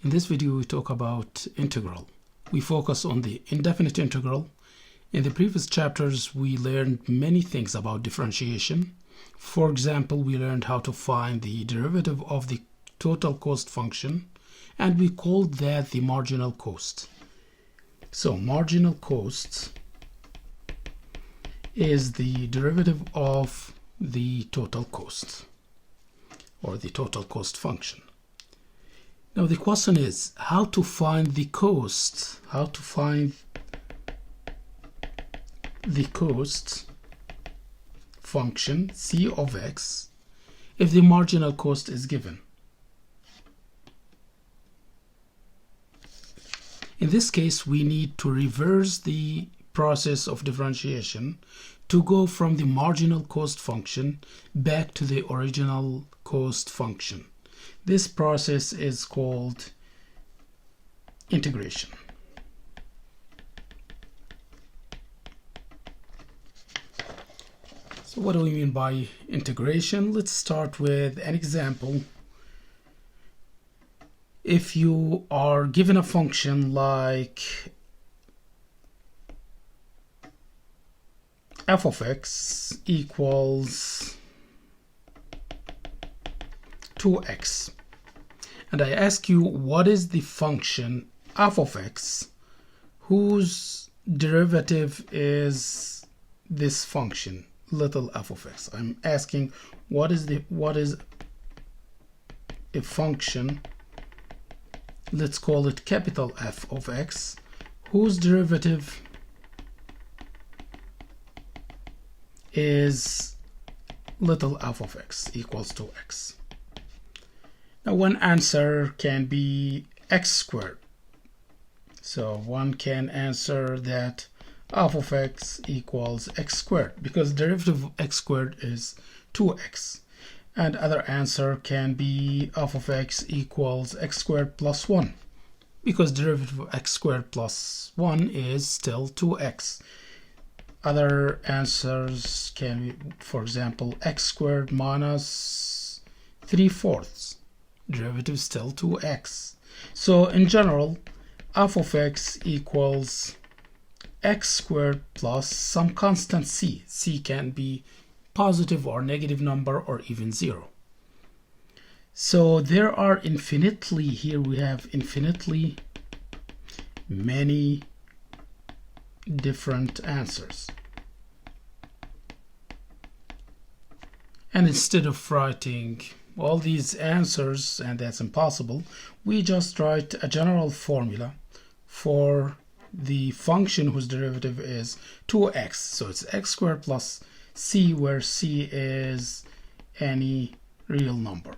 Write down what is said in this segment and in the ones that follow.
In this video, we talk about integral. We focus on the indefinite integral. In the previous chapters, we learned many things about differentiation. For example, we learned how to find the derivative of the total cost function, and we called that the marginal cost. So marginal cost is the derivative of the total cost, or the total cost function. Now the question is how to find the cost, the cost function c of x if the marginal cost is given. In this case, we need to reverse the process of differentiation to go from the marginal cost function back to the original cost function. This process is called integration. So what do we mean by integration? Let's start with an example. If you are given a function like f of x equals 2x, and I ask you what is the function f of x whose derivative is this function little f of x. I'm asking what is a function, let's call it capital F of x, whose derivative is little f of x equals 2x. Now one answer can be x squared. So one can answer that f of x equals x squared because derivative of x squared is 2x. And other answer can be f of x equals x squared plus 1 because derivative of x squared plus 1 is still 2x. Other answers can be, for example, x squared minus 3/4. Derivative still 2x. So in general, f of x equals x squared plus some constant c. C can be positive or negative number or even 0. So there are infinitely, here we have infinitely many different answers. And instead of writing all these answers, and that's impossible, we just write a general formula for the function whose derivative is 2x. So it's x squared plus c, where c is any real number.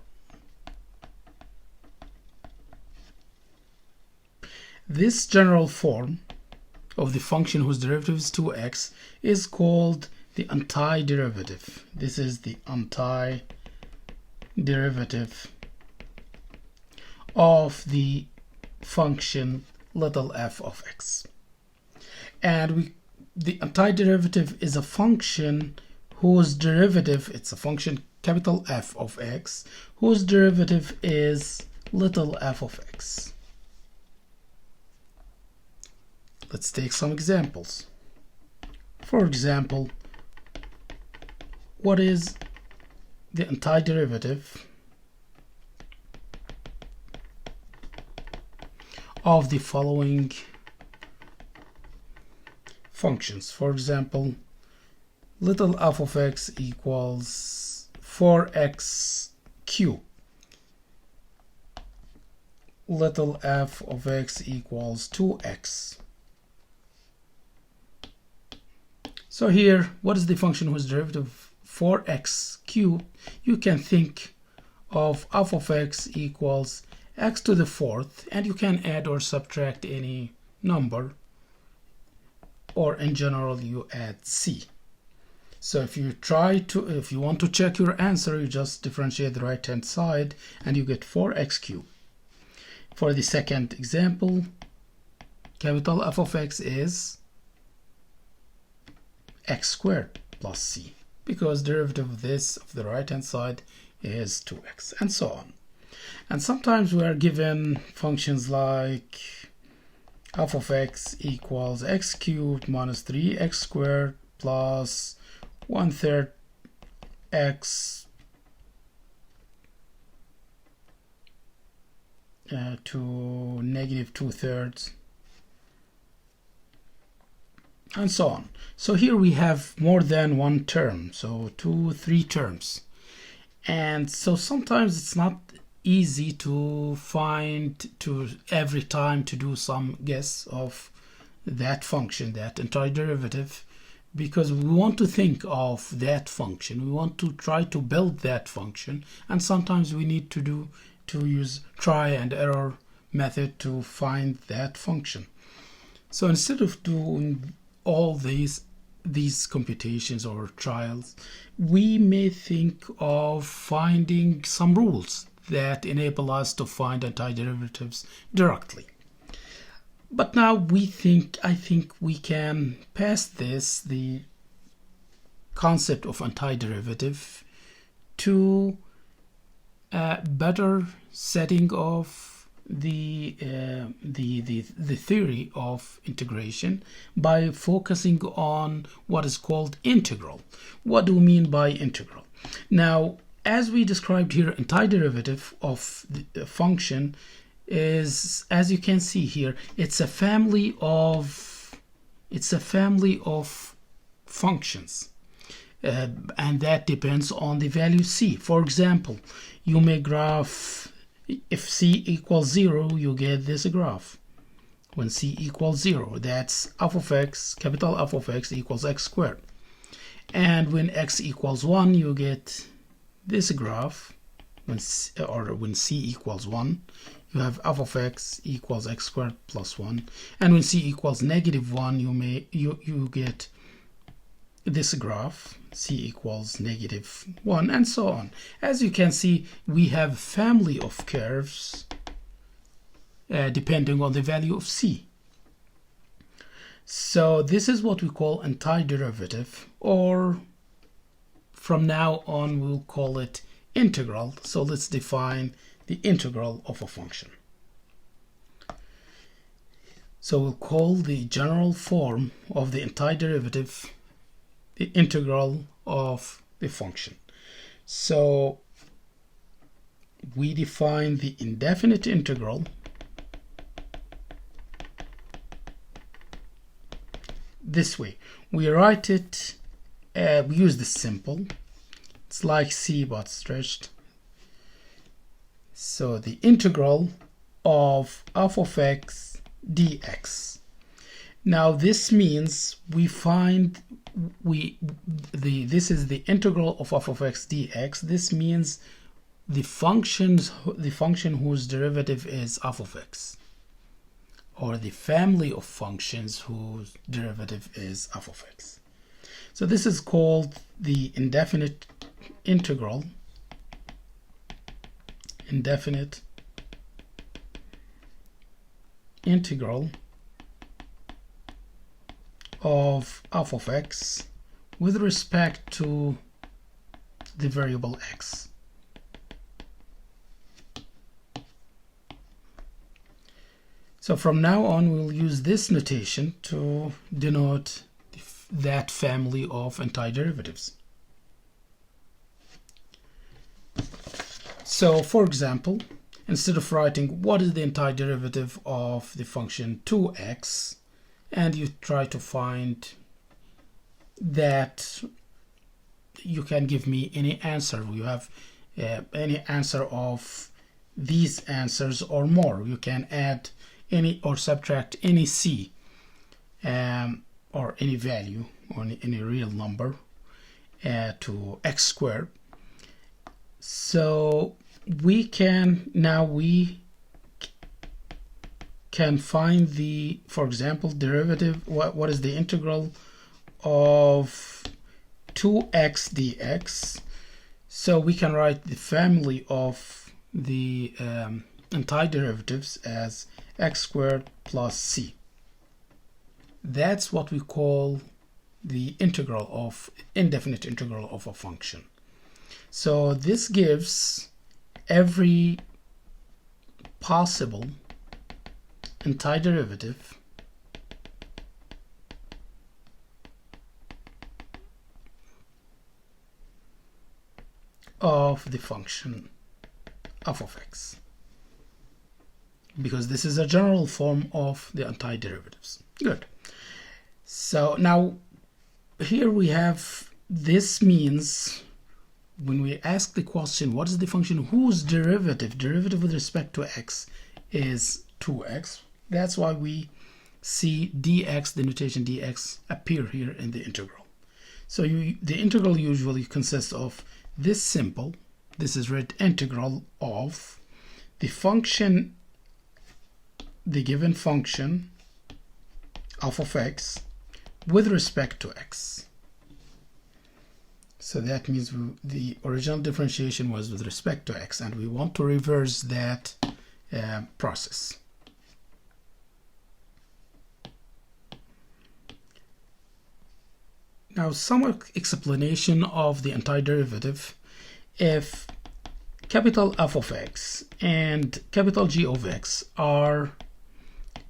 This general form of the function whose derivative is 2x is called the antiderivative. This is the antiderivative of the function little f of x. And the antiderivative is a function whose derivative, it's a function capital F of x, whose derivative is little f of x. Let's take some examples. For example, what is the antiderivative of the following functions? For example, little f of x equals 4x cubed. Little f of x equals 2x. So here, what is the function whose derivative 4x cubed? You can think of f of x equals x to the 4th, and you can add or subtract any number, or in general you add c. So if you want to check your answer, you just differentiate the right hand side and you get 4x cubed. For the second example, capital F of x is x squared plus c because derivative of this of the right hand side is 2x, and so on. And sometimes we are given functions like f of x equals x cubed minus 3x squared plus 1/3 x to negative 2/3, and so on. So here we have more than one term, so 2, 3 terms. And so sometimes it's not easy to find every time to do some guess of that function, that antiderivative, because we want to think of that function. We want to try to build that function, and sometimes we need to use try and error method to find that function. So instead of doing all these computations or trials, we may think of finding some rules that enable us to find antiderivatives directly. But now I think we can pass the concept of antiderivative to a better setting of the theory of integration by focusing on what is called integral. What do we mean by integral? Now, as we described here, antiderivative of the function is, as you can see here, it's a family of functions, and that depends on the value c. For example, you may graph, if c equals 0, you get this graph. When c equals 0, that's f of x, capital F of x equals x squared. And when x equals 1, you get this graph. When c equals 1, you have f of x equals x squared plus 1. And when c equals negative 1, you get this graph, c equals negative 1, and so on. As you can see, we have a family of curves depending on the value of c. So this is what we call antiderivative, or from now on we'll call it integral. So let's define the integral of a function. So we'll call the general form of the antiderivative the integral of the function. So we define the indefinite integral this way. We write it, we use the symbol. It's like c but stretched. So the integral of f of x dx. Now this means this is the integral of f of x dx. This means the function whose derivative is f of x, or the family of functions whose derivative is f of x. So this is called the indefinite integral. Indefinite integral of f of x with respect to the variable x. So from now on, we'll use this notation to denote that family of antiderivatives. So for example, instead of writing what is the antiderivative of the function 2x, and you try to find that, you can give me any answer. You have any answer of these answers or more. You can add any or subtract any c or any value or any real number to x squared. So we can find the, for example, derivative. What is the integral of 2x dx? So we can write the family of the antiderivatives as x squared plus c. That's what we call the indefinite integral of a function. So this gives every possible antiderivative of the function f of x, because this is a general form of the antiderivatives. Good. So now here we have, this means when we ask the question what is the function whose derivative with respect to x is 2x, that's why we see dx, the notation dx, appear here in the integral. So the integral usually consists of this symbol. This is read integral of the function, the given function f of x with respect to x. So that means the original differentiation was with respect to x, and we want to reverse that process. Now, some explanation of the antiderivative. If capital F of x and capital G of x are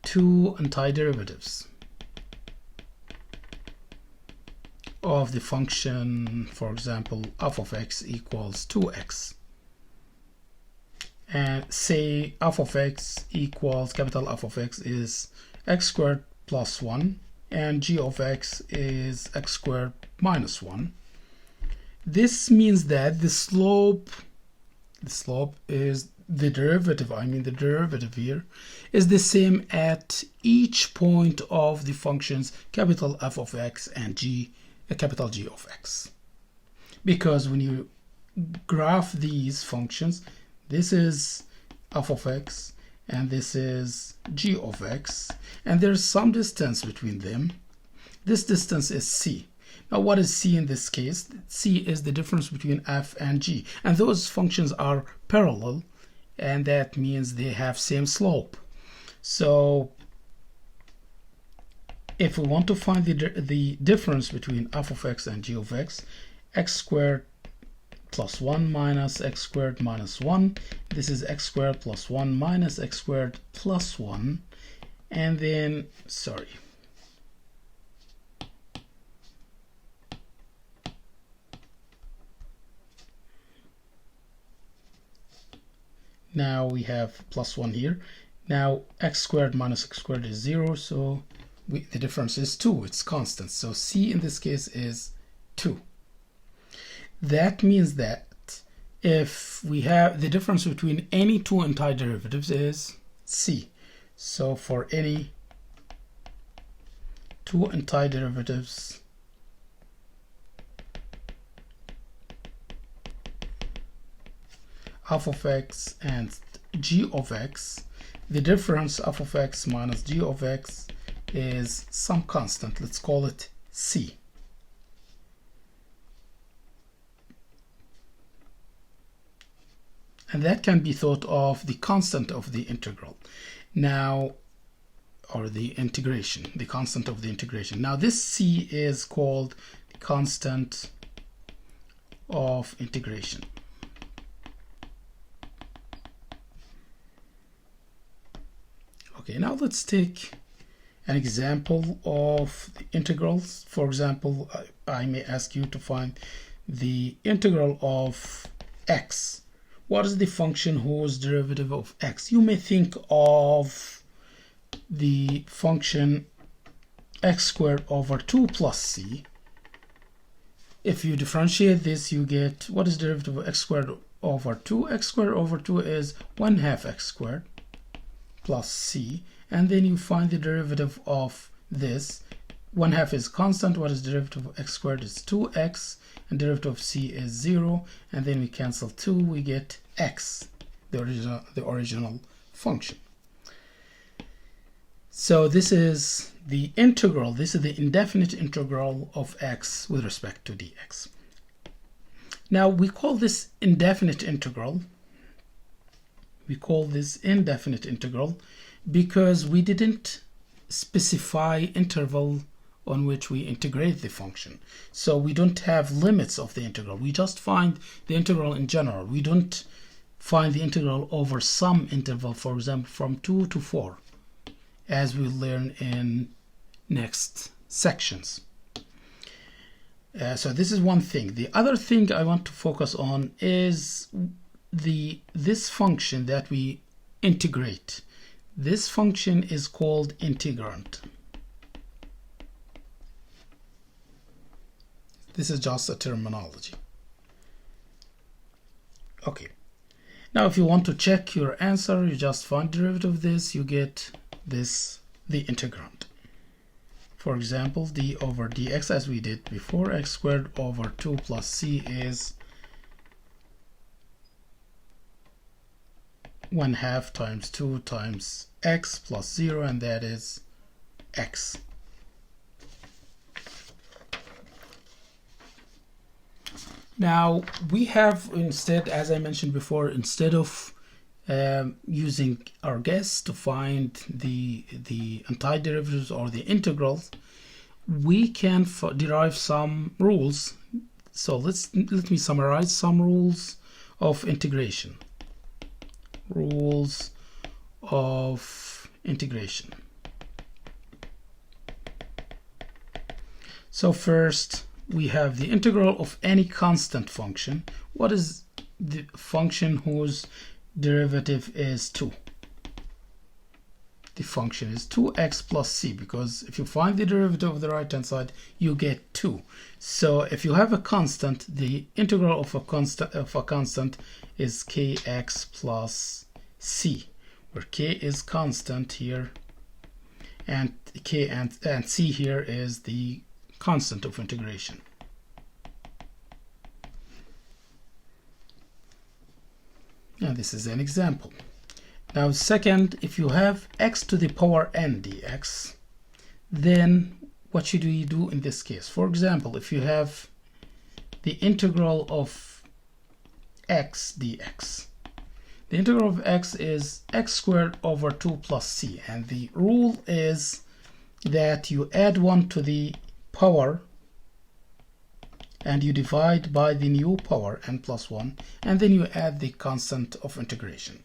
two antiderivatives of the function, for example, f of x equals 2x, and say f of x equals, capital F of x is x squared plus 1 and g of x is x squared minus 1. This means that the slope is the derivative, the derivative here is the same at each point of the functions capital F of x and capital G of x. Because when you graph these functions, this is f of x and this is g of x, and there's some distance between them. This distance is c. Now, what is c in this case? C is the difference between f and g, and those functions are parallel, and that means they have same slope. So if we want to find the difference between f of x and g of x, x squared plus 1 minus x squared minus 1, this is x squared plus 1 minus x squared plus 1, and then, now we have plus 1 here. Now x squared minus x squared is 0, so the difference is 2. It's constant. So c in this case is 2. That means that if we have the difference between any two antiderivatives is c. So for any two antiderivatives f of x and g of x, the difference f of x minus g of x is some constant. Let's call it c. And that can be thought of the constant of the integral. Now, or the integration, the constant of the integration. Now this c is called the constant of integration. Okay, now let's take an example of the integrals. For example, I may ask you to find the integral of x. What is the function whose derivative of x? You may think of the function x squared over 2 plus c. If you differentiate this, you get, what is derivative of x squared over 2? X squared over 2 is 1/2 x squared plus c, and then you find the derivative of this. 1/2 is constant. What is derivative of x squared is 2x, and derivative of c is 0, and then we cancel 2, we get x, the original function. So this is the integral, this is the indefinite integral of x with respect to dx. Now we call this indefinite integral. We call this indefinite integral because we didn't specify interval on which we integrate the function. So we don't have limits of the integral. We just find the integral in general. We don't find the integral over some interval, for example, from 2 to 4, as we learn in next sections. So this is one thing. The other thing I want to focus on is this function that we integrate. This function is called integrand. This is just a terminology. Okay. Now if you want to check your answer, you just find derivative of this, you get this, the integrand. For example, d over dx, as we did before, x squared over 2 plus c is 1/2 times 2 times x plus 0, and that is x. Now we have, instead, as I mentioned before, instead of using our guess to find the antiderivatives or the integrals, we can derive some rules. So let me summarize some rules of integration. Rules of integration. So first, we have the integral of any constant function. What is the function whose derivative is 2? The function is 2x plus c, because if you find the derivative of the right hand side, you get 2. So if you have a constant, the integral of a constant is kx plus c, where k is constant here, and k and c here is the constant of integration. And this is an example. Now second, if you have x to the power n dx, then what should we do in this case? For example, if you have the integral of x dx, the integral of x is x squared over 2 plus c, and the rule is that you add 1 to the power and you divide by the new power n plus 1, and then you add the constant of integration.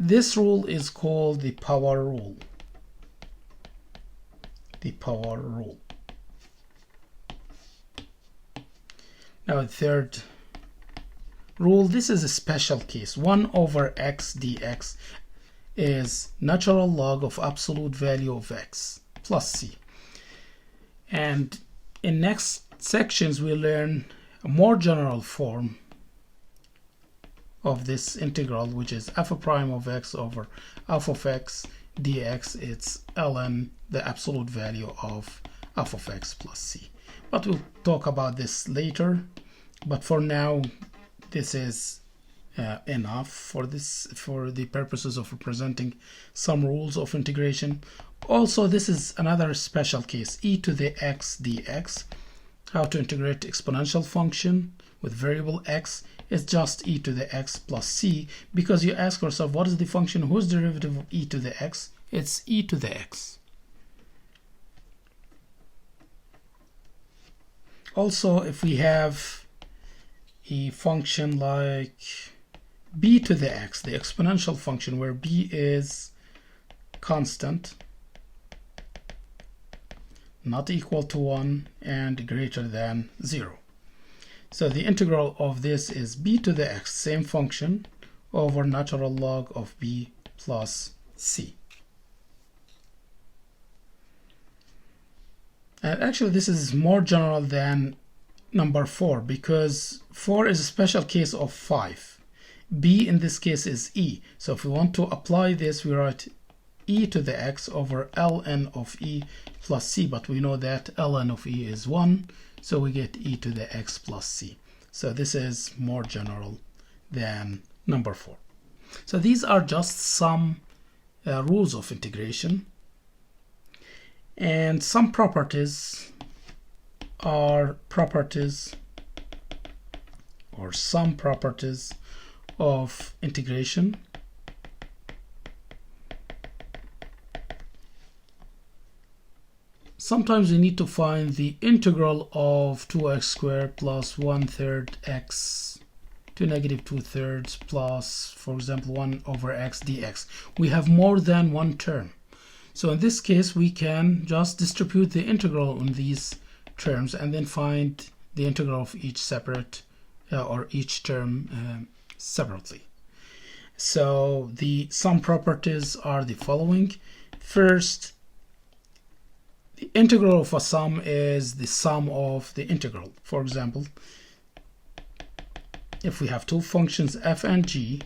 This rule is called the power rule. The power rule. Now the third rule, this is a special case. 1 over x dx is natural log of absolute value of x plus c. And in next sections we learn a more general form of this integral, which is f prime of x over f of x dx. It's ln the absolute value of f of x plus c. But we'll talk about this later. But for now, this is enough for the purposes of representing some rules of integration. Also, this is another special case, e to the x dx. How to integrate exponential function with variable x is just e to the x plus c, because you ask yourself, what is the function whose derivative of e to the x? It's e to the x. Also, if we have a function like b to the x, the exponential function, where b is constant, not equal to 1 and greater than 0. So the integral of this is b to the x, same function, over natural log of b plus c. And actually this is more general than number 4, because 4 is a special case of 5. b in this case is e. So if we want to apply this, we write e to the x over ln of e plus c, but we know that ln of e is 1, so we get e to the x plus c. So this is more general than number 4. So these are just some rules of integration, and some properties are properties or some properties of integration. Sometimes we need to find the integral of 2x squared plus 1/3 x to negative 2/3 plus, for example, 1 over x dx. We have more than one term. So in this case, we can just distribute the integral on these terms and then find the integral of each separate or each term separately. So the sum properties are the following. First, the integral of a sum is the sum of the integral. For example, if we have two functions f and g,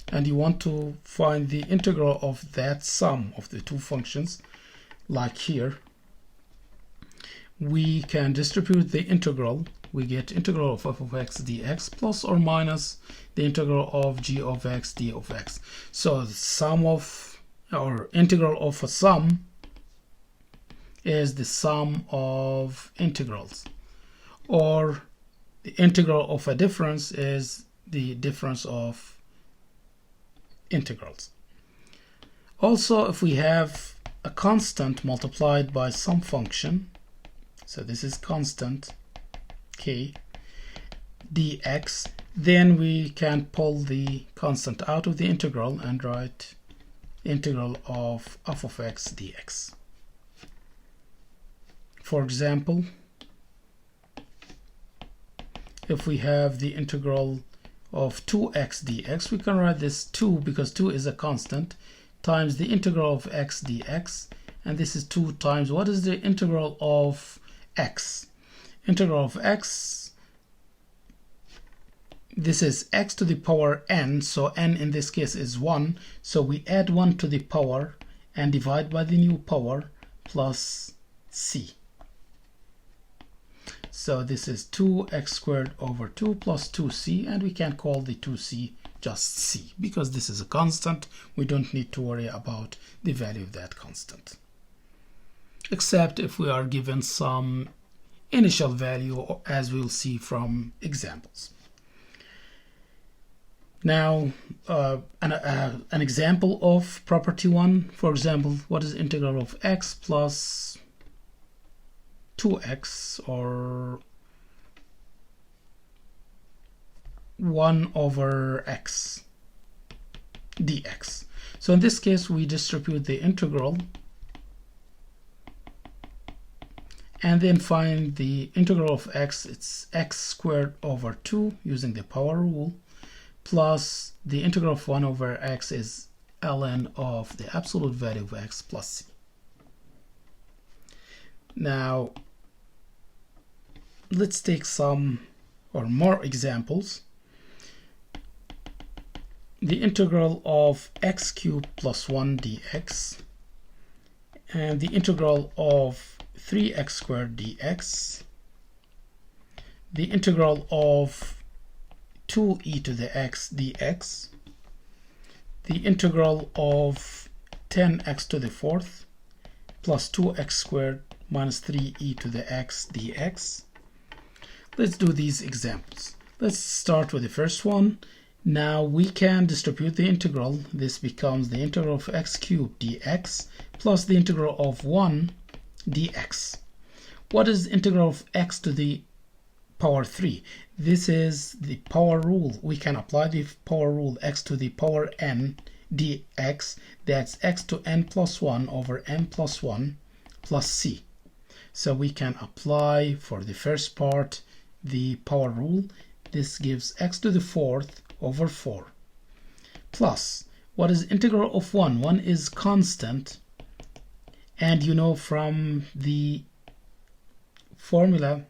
and you want to find the integral of that sum of the two functions, like here, we can distribute the integral. We get integral of f of x dx plus or minus the integral of g of x d of x. So the sum of, or integral of a sum is the sum of integrals, or the integral of a difference is the difference of integrals. Also, if we have a constant multiplied by some function, so this is constant k dx, then we can pull the constant out of the integral and write integral of f of x dx. For example, if we have the integral of 2x dx, we can write this 2, because 2 is a constant, times the integral of x dx, and this is 2 times, what is the integral of x? Integral of x, this is x to the power n, so n in this case is 1, so we add 1 to the power and divide by the new power plus c. So this is 2x squared over 2 plus 2c, and we can call the 2c just c, because this is a constant. We don't need to worry about the value of that constant, except if we are given some initial value, as we'll see from examples. Now, an example of property 1, for example, what is integral of x plus 2x, or 1 over x dx. So in this case, we distribute the integral and then find the integral of x. It's x squared over 2 using the power rule, plus the integral of 1 over x is ln of the absolute value of x plus c. Now, let's take some or more examples. The integral of x cubed plus 1 dx, and the integral of 3x squared dx, the integral of 2e to the x dx, the integral of 10x to the fourth plus 2x squared minus 3e to the x dx. Let's do these examples. Let's start with the first one. Now we can distribute the integral. This becomes the integral of x cubed dx plus the integral of 1 dx. What is the integral of x to the power 3? This is the power rule. We can apply the power rule, x to the power n dx. That's x to n plus 1 over n plus 1 plus c. So we can apply for the first part the power rule. This gives x to the fourth over 4 plus, what is integral of 1? 1 is constant, and you know from the formula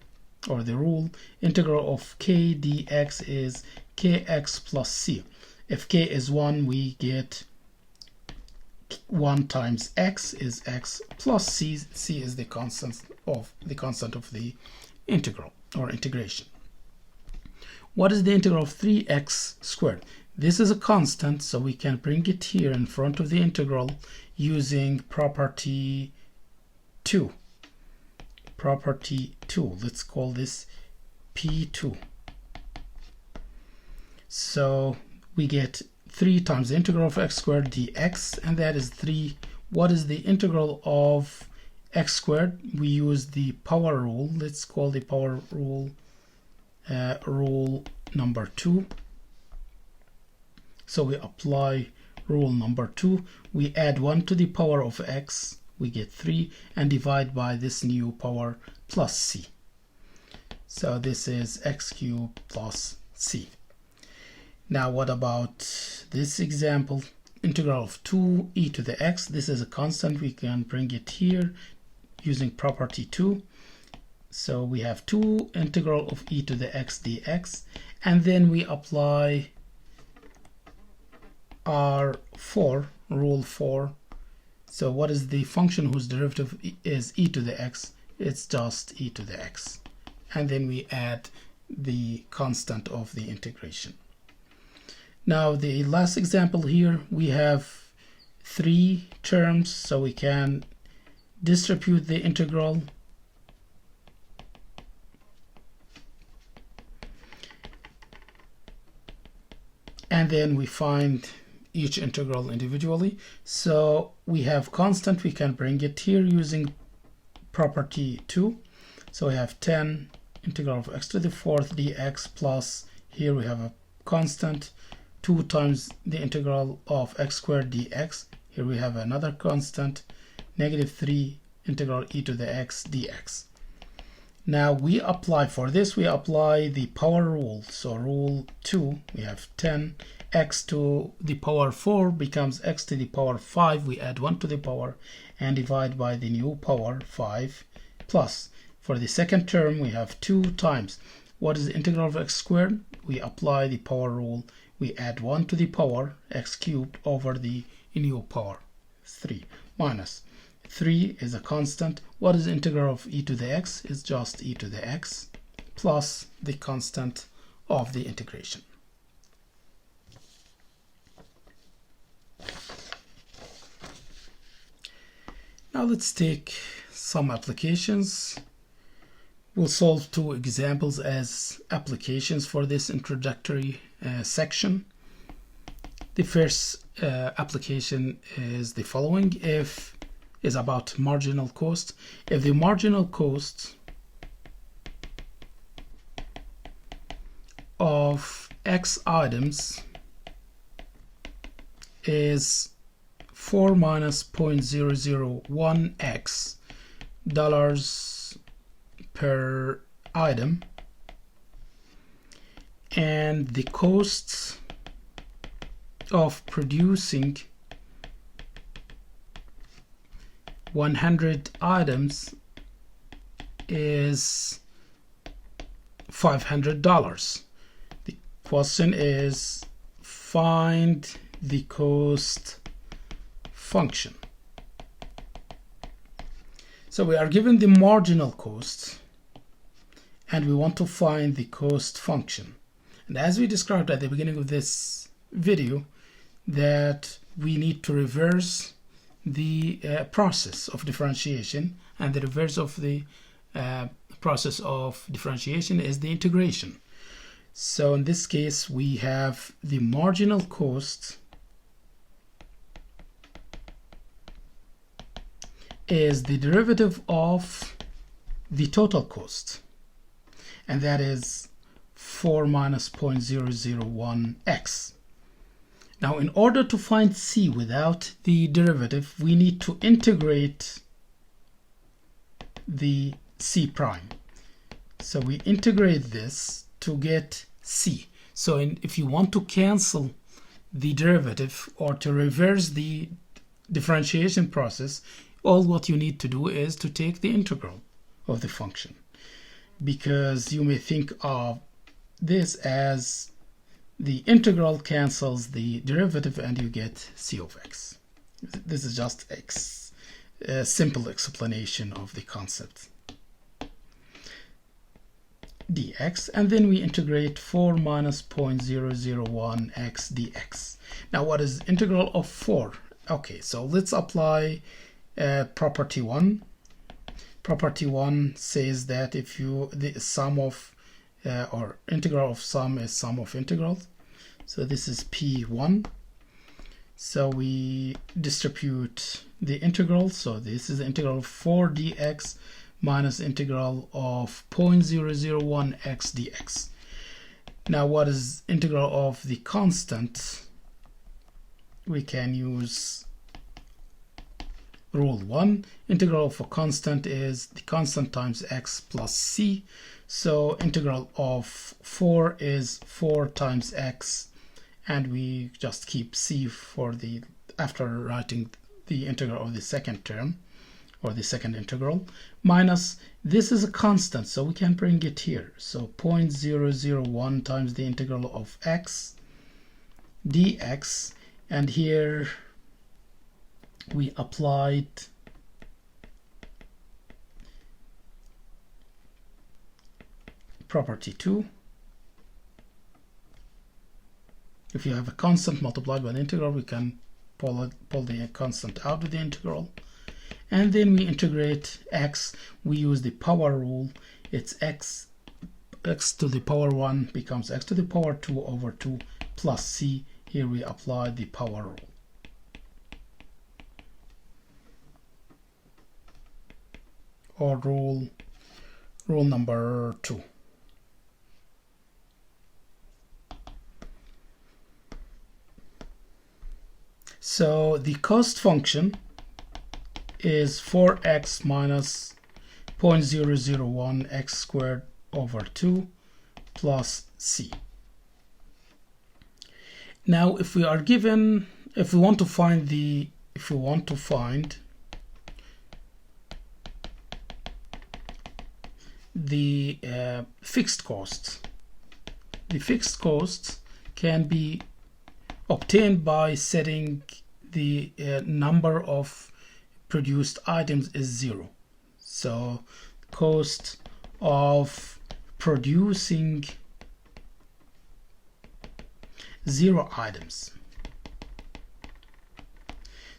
or the rule, integral of k dx is kx plus c. If k is 1, we get 1 times x is x plus c. C is the constant of the integral or integration. What is the integral of 3x squared? This is a constant, so we can bring it here in front of the integral using property 2. Property 2. Let's call this P2. So we get 3 times the integral of x squared dx, and that is 3. What is the integral of x squared? We use the power rule. Let's call the power rule rule number 2. So we apply rule number 2. We add 1 to the power of x, we get 3, and divide by this new power plus c. So this is x cubed plus c. Now what about this example? Integral of 2e to the x. This is a constant. We can bring it here using property 2. So we have 2 integral of e to the x dx, and then we apply R4, rule 4. So what is the function whose derivative is e to the x? It's just e to the x. And then we add the constant of the integration. Now the last example here, we have 3 terms, so we can distribute the integral. And then we find each integral individually. So we have constant, we can bring it here using property 2. So we have 10 integral of x to the 4th dx plus, here we have a constant, 2 times the integral of x squared dx. Here we have another constant, negative 3 integral e to the x dx. Now we apply, for this we apply the power rule. So rule 2, we have 10 x to the power 4 becomes x to the power 5. We add 1 to the power and divide by the new power 5 plus. For the second term we have 2 times. What is the integral of x squared? We apply the power rule. We add 1 to the power x cubed over the new power 3 minus 3 is a constant. What is the integral of e to the x? It's just e to the x plus the constant of the integration. Now let's take some applications. We'll solve 2 examples as applications for this introductory section. The first application is the following. Is about marginal cost. If the marginal cost of x items is 4 minus 0.001 x dollars per item, and the costs of producing 100 items is $500. The question is find the cost function. So we are given the marginal cost and we want to find the cost function. And as we described at the beginning of this video, that we need to reverse the process of differentiation, and the reverse of the process of differentiation is the integration. So in this case we have the marginal cost is the derivative of the total cost, and that is 4 minus 0.001 x. Now, in order to find c without the derivative, we need to integrate the c prime. So we integrate this to get c. So if you want to cancel the derivative or to reverse the differentiation process, all what you need to do is to take the integral of the function, because you may think of this as the integral cancels the derivative and you get c of x. This is just a simple explanation of the concept dx, and then we integrate 4 minus 0.001 x dx. Now what is integral of 4? Okay, so let's apply property 1. Property 1 says that if the sum of or integral of sum is sum of integrals. So this is P1. So we distribute the integral. So this is the integral of 4 dx minus integral of 0.001 x dx. Now what is integral of the constant we can use rule 1. Integral of a constant is the constant times x plus c. So integral of 4 is 4 times x, and we just keep c for the after writing the integral of the second term or the second integral, minus this is a constant, so we can bring it here. So 0.001 times the integral of x dx, and here we applied property 2. If you have a constant multiplied by the integral, we can pull the constant out of the integral, and then we integrate x. We use the power rule. It's x to the power 1 becomes x to the power 2 over 2 plus c. Here we apply the power rule. Or rule number 2. So the cost function is 4x minus 0.001 x squared over 2 plus c. Now if we want to find the fixed costs, the fixed costs can be obtained by setting the number of produced items is 0. So cost of producing 0 items.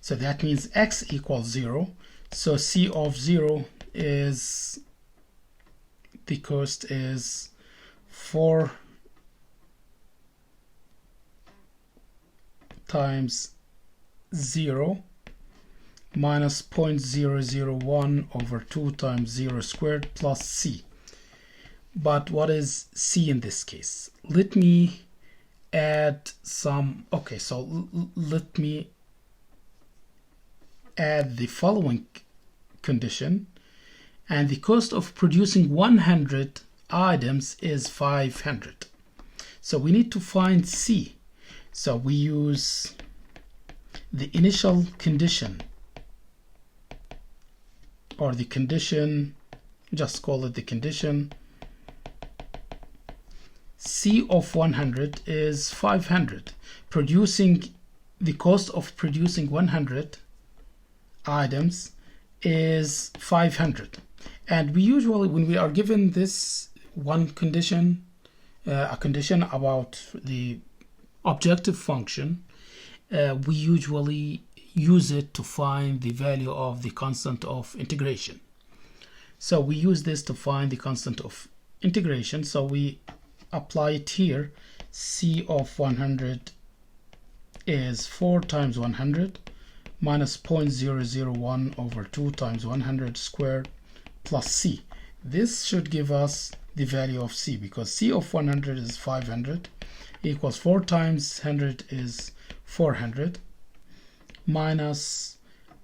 So that means x equals 0. So c of 0 is, the cost is 4 times 0 minus 0.001 over 2 times 0 squared plus c. But what is c in this case? Let me add some. Okay, so let me add the following condition, and the cost of producing 100 items is 500. So we need to find c. So we use the initial condition, or the condition, just call it the condition. C of 100 is 500. The cost of producing 100 items is 500. And we usually, when we are given this one condition, a condition about the objective function, we usually use it to find the value of the constant of integration. So we use this to find the constant of integration. So we apply it here. C of 100 is 4 times 100 minus 0.001 over 2 times 100 squared plus c. This should give us the value of c, because c of 100 is 500 equals 4 times 100 is 400 minus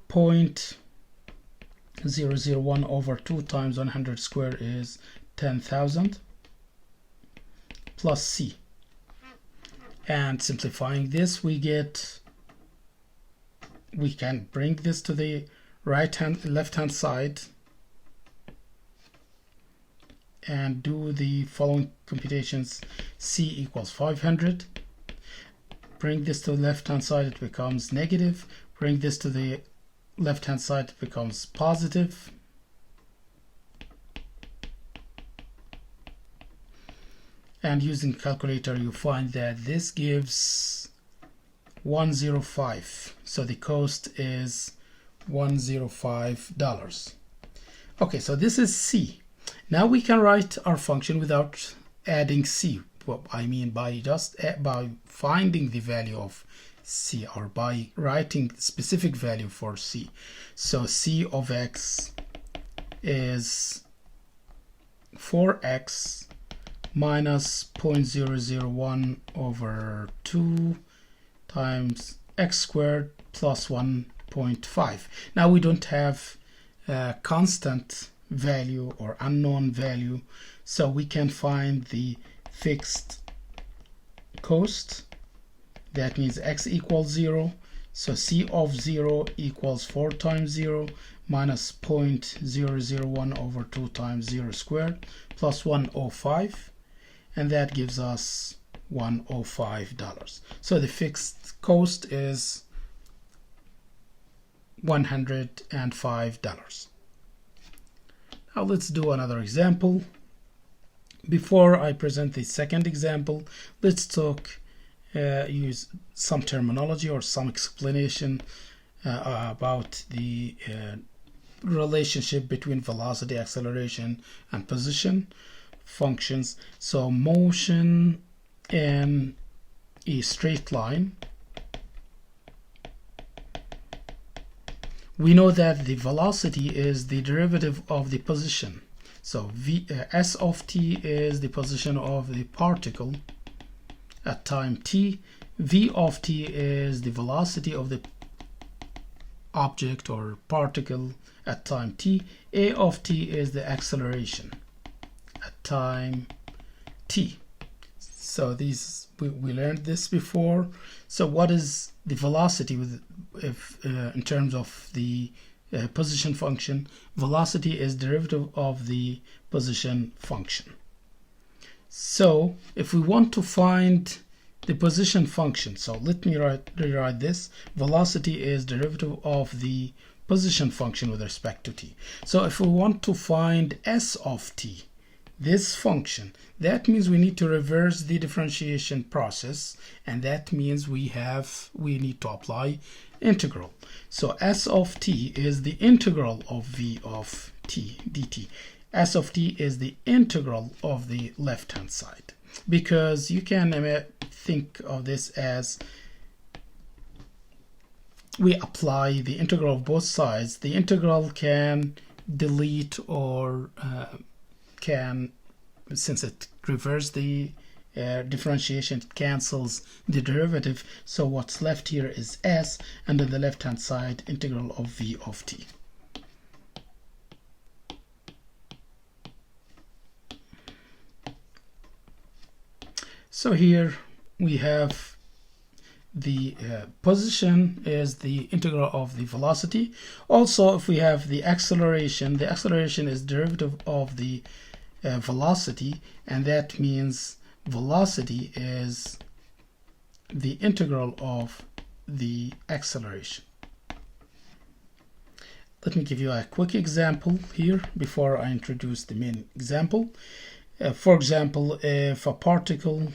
0.001 over 2 times 100 squared is 10,000 plus c. And simplifying this, we can bring this to the left hand side and do the following computations. C equals 500. Bring this to the left hand side, it becomes negative. Bring this to the left hand side, it becomes positive. And using calculator, you find that this gives 105. So the cost is $105. Okay, so this is C. Now we can write our function without adding c. Well, I mean by finding the value of c, or by writing specific value for c. So c of x is 4x minus 0.001 over 2 times x squared plus 1.5. Now we don't have a constant value or unknown value, so we can find the fixed cost. That means x equals 0. So c of 0 equals 4 times 0 minus 0.001 over 2 times 0 squared plus 105, and that gives us $105. So the fixed cost is $105. Now let's do another example. Before I present the second example, let's use some terminology or some explanation about the relationship between velocity, acceleration, and position functions. So motion in a straight line, we know that the velocity is the derivative of the position. So s of t is the position of the particle at time t. V of t is the velocity of the object or particle at time t. A of t is the acceleration at time t. So these we learned this before. So what is the velocity in terms of the position function? Velocity is derivative of the position function. So if we want to find the position function, so let me rewrite this. Velocity is derivative of the position function with respect to t. So if we want to find s of t, this function, that means we need to reverse the differentiation process, and that means we need to apply integral. So s of t is the integral of v of t dt. S of t is the integral of the left hand side, because you can think of this as we apply the integral of both sides. The integral can delete or since it reverses the differentiation, it cancels the derivative. So what's left here is s, and on the left hand side integral of v of t. So here we have the position is the integral of the velocity. Also, if we have the acceleration is derivative of the velocity, and that means velocity is the integral of the acceleration. Let me give you a quick example here before I introduce the main example. For example, if a particle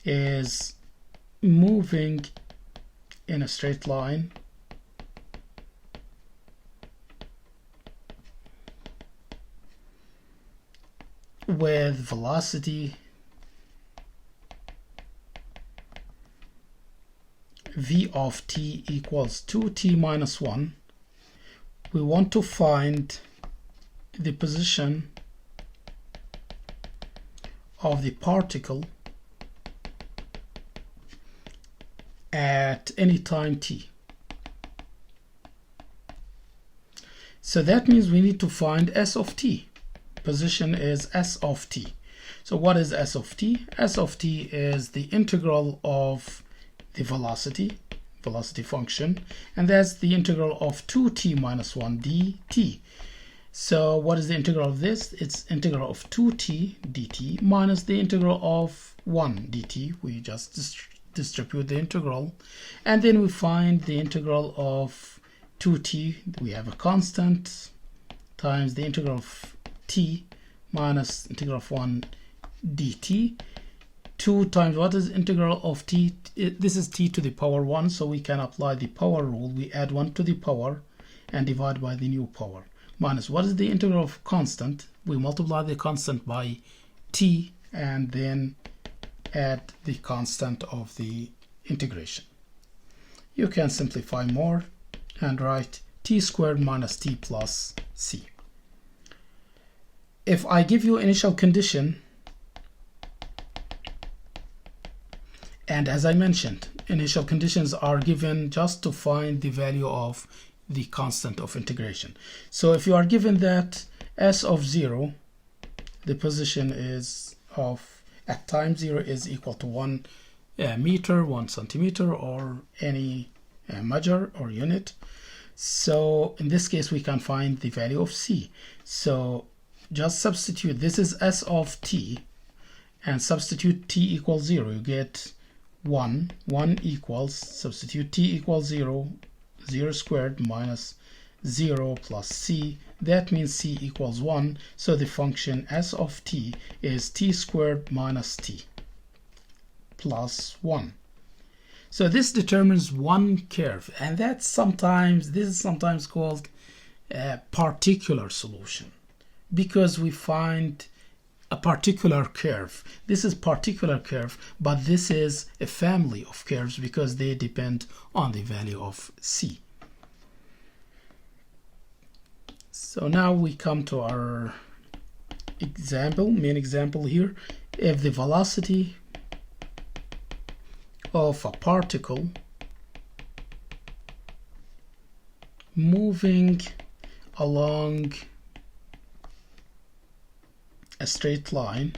is moving in a straight line with velocity v of t equals 2t minus 1, we want to find the position of the particle at any time t. So that means we need to find s of t. Position is s of t. So what is s of t? S of t is the integral of the velocity function, and that's the integral of 2t minus 1 dt. So what is the integral of this? It's integral of 2t dt minus the integral of 1 dt. We just distribute the integral, and then we find the integral of 2t. We have a constant times the integral of t minus integral of 1 dt. 2 times what is integral of t? This is t to the power 1, so we can apply the power rule. We add 1 to the power and divide by the new power. Minus what is the integral of constant? We multiply the constant by t and then add the constant of the integration. You can simplify more and write t squared minus t plus c. If I give you initial condition And as I mentioned, initial conditions are given just to find the value of the constant of integration. So if you are given that s of 0, the position is of at time 0 is equal to 1 meter, 1 centimeter, or any measure or unit. So in this case we can find the value of c. So just substitute, this is s of t, and substitute t equals 0, you get 1 equals, substitute t equals 0, 0 squared minus 0 plus c, that means c equals 1. So the function s of t is t squared minus t plus 1. So this determines one curve, and this is sometimes called a particular solution, because we find a particular curve. This is particular curve, but this is a family of curves because they depend on the value of c. So now we come to our main example here. If the velocity of a particle moving along a straight line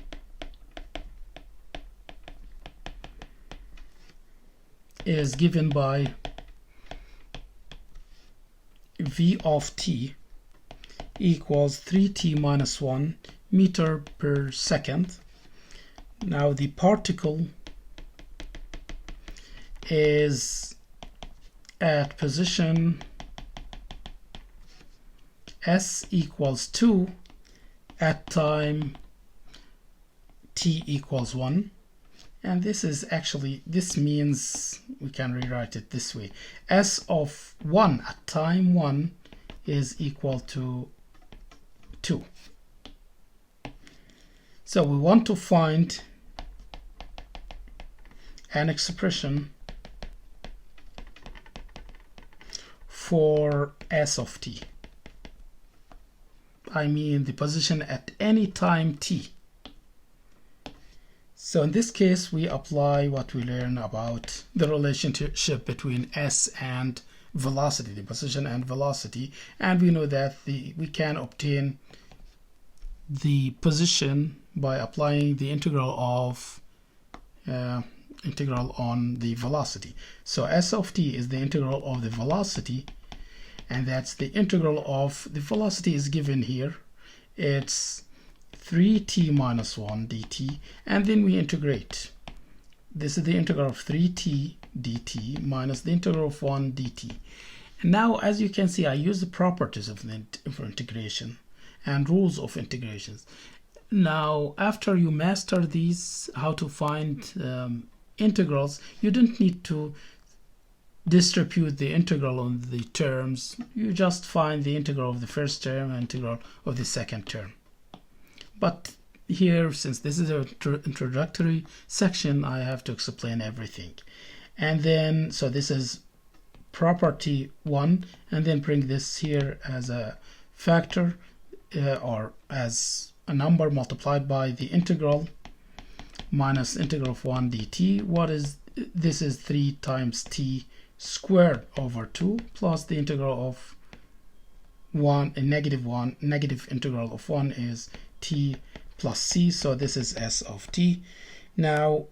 is given by v of t equals 3t minus 1 meter per second. Now the particle is at position s equals 2 at time t equals 1, and this means we can rewrite it this way: s of 1 at time 1 is equal to 2. So we want to find an expression for s of t. I mean the position at any time t. So in this case we apply what we learned about the relationship between s and velocity, the position and velocity, and we know that we can obtain the position by applying the integral on the velocity. So s of t is the integral of the velocity, and that's the integral of the velocity is given here. It's 3t minus 1 dt, and then we integrate. This is the integral of 3t dt minus the integral of 1 dt. And now, as you can see, I use the properties of integration and rules of integrations. Now, after you master these, how to find integrals, you don't need to distribute the integral on the terms. You just find the integral of the first term and integral of the second term. But here, since this is an introductory section, I have to explain everything. And then, so this is property 1, and then bring this here as a factor or as a number multiplied by the integral minus integral of 1 dt. This is 3 times t squared over 2 plus the integral of 1, negative integral of 1 is t plus c. So this is s of t. Now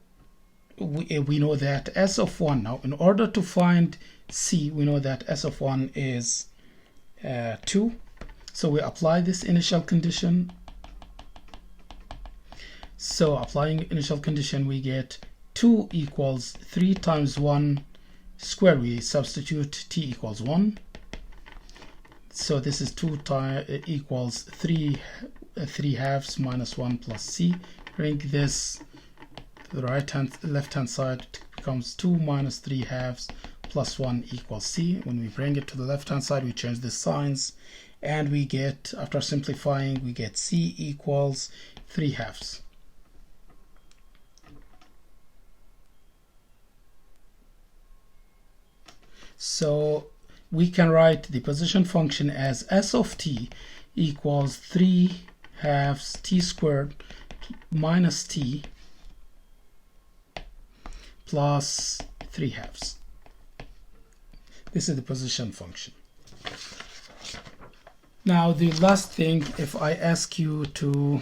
we know that s of 1, now in order to find c, we know that s of 1 is 2. So we apply this initial condition. So applying initial condition, we get 2 equals 3 times 1 squared. We substitute t equals 1. So this is 2 equals 3 halves minus 1 plus c. Bring this to the left hand side, it becomes 2 minus 3 halves plus 1 equals c. When we bring it to the left hand side, we change the signs, and we get, after simplifying, we get c equals 3 halves. So we can write the position function as s of t equals 3 halves t squared minus t plus 3/2. This is the position function. Now the last thing, if I ask you to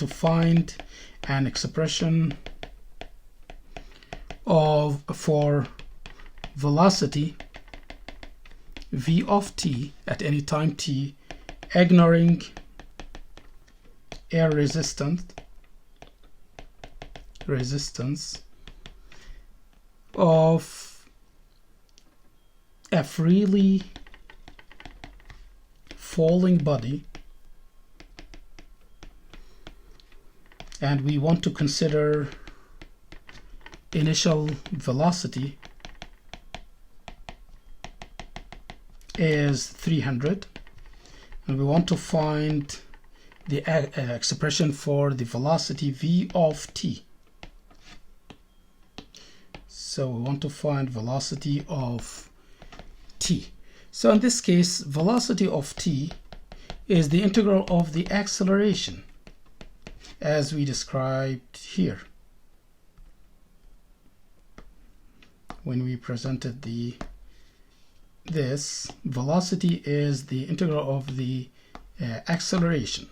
find an expression for velocity v of t at any time t, ignoring air resistance of a freely falling body, and we want to consider initial velocity is 300, and we want to find the expression for the velocity v of t. So we want to find velocity of t. So in this case, velocity of t is the integral of the acceleration as we described here when we presented this. Velocity is the integral of the acceleration.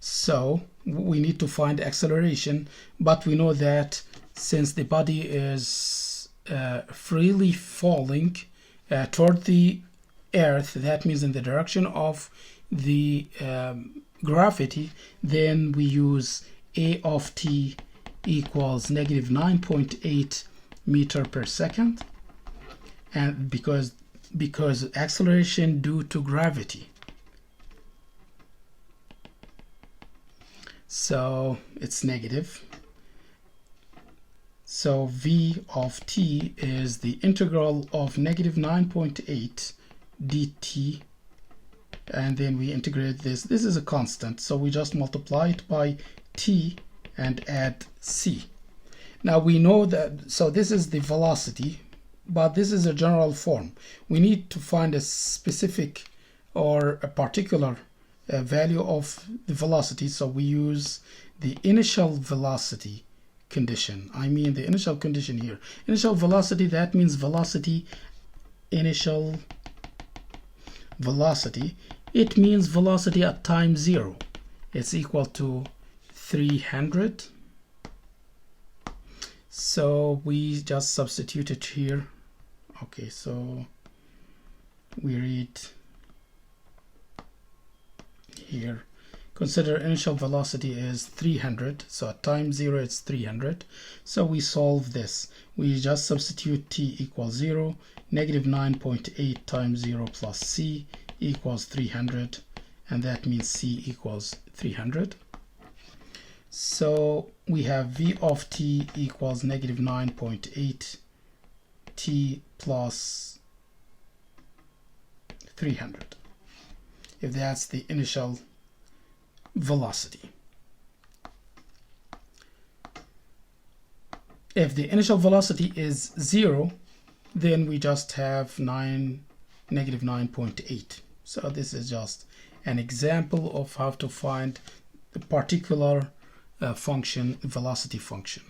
So we need to find acceleration, but we know that since the body is freely falling toward the earth, that means in the direction of the gravity, then we use a of t equals negative 9.8 meter per second, and because acceleration due to gravity, so it's negative. So v of t is the integral of negative 9.8 dt, and then we integrate this. This is a constant, so we just multiply it by t and add c. Now we know that, so this is the velocity, but this is a general form. We need to find a specific or a particular value of the velocity, so we use the initial velocity condition. I mean the initial condition here. Initial velocity, that means velocity, initial velocity. It means velocity at time 0. It's equal to 300. So we just substitute it here. Okay, so we read here, consider initial velocity is 300, so at time 0 it's 300. So we solve this. We just substitute t equals 0, negative 9.8 times 0 plus c equals 300, and that means c equals 300. So we have v of t equals negative 9.8 t plus 300, if that's the initial velocity. If the initial velocity is 0, then we just have negative 9.8. So this is just an example of how to find the particular function, velocity function.